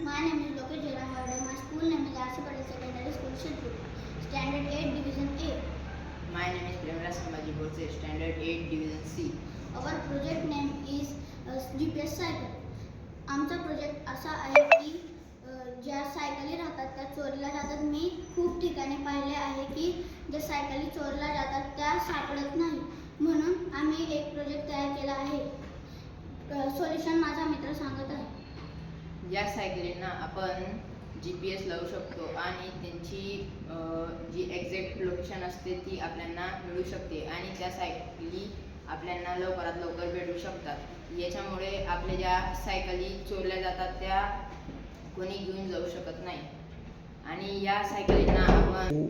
My name is Lokesh Jalaharda. My school name is Asipati Secondary School, Shirpur. Standard 8, Division A. My name is Premraj Sambhaji Borse, Standard 8, Division C. Our project name is GPS Cycle. आमचा project असा आहे की ज्या सायकली राहतात त्या चोरीला जातात. मी खूप ठिकाणी पाहिले आहे की ज्या सायकली चोरीला जातात त्या सापडत नाही, म्हणून आम्ही एक प्रोजेक्ट तयार केला आहे. सोल्युशन माझा मित्र सांगत आहे. या सायकलींना आपण GPS लावू शकतो आणि त्यांची जी एक्झॅक्ट लोकेशन असते ती आपल्याला मिळू शकते आणि त्या सायकली आपल्याला लवकरात लवकर भेटू शकतात. याच्यामुळे आपल्या ज्या सायकली चोरल्या जातात त्या कोणी घेऊन जाऊ शकत नाही आणि या सायकलींना आपण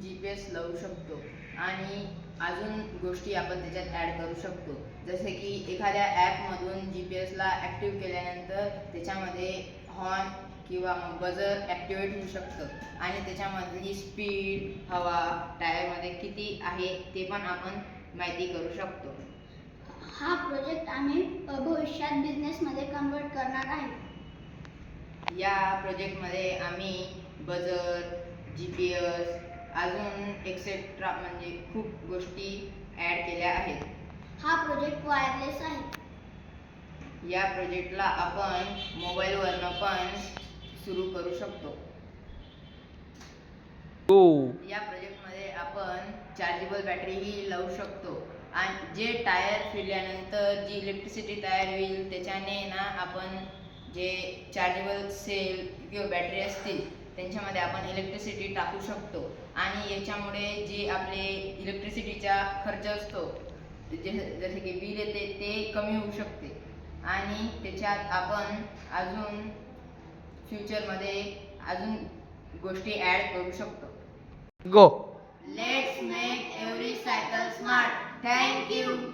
GPS लावू शकतो आणि अजून गोष्टी आपण त्याच्यात ॲड करू शकतो. जसे की एखाद्या ॲपमधून GPSला ॲक्टिव्ह केल्यानंतर त्याच्यामध्ये हॉर्न किंवा बजर ॲक्टिवेट होऊ शकतं आणि त्याच्यामधली स्पीड, हवा, टायरमध्ये किती आहे ते पण आपण माहिती करू शकतो. हा प्रोजेक्ट आम्ही भविष्यात बिझनेसमध्ये कन्वर्ट करणार आहे. या प्रोजेक्टमध्ये आम्ही बजर, GPS अजून एक्सेट्रा म्हणजे खूप गोष्टी ॲड केल्या आहेत. हा प्रोजेक्ट वायरलेस आहे. या प्रोजेक्टला आपण मोबाईलवरनं पण सुरू करू शकतो. या प्रोजेक्टमध्ये आपण चार्जेबल बॅटरीही लावू शकतो आणि जे टायर फिरल्यानंतर जी इलेक्ट्रिसिटी तयार होईल त्याच्याने ना आपण जे चार्जेबल सेल किंवा बॅटरी असतील त्यांच्यामध्ये आपण इलेक्ट्रिसिटी टाकू शकतो आणि याच्यामुळे जी आपले इलेक्ट्रिसिटीचा खर्च असतो जसे की बिल येते ते कमी होऊ शकते आणि त्याच्यात आपण अजून फ्युचरमध्ये अजून गोष्टी ॲड करू शकतो. Go. Let's make every cycle smart. Thank you.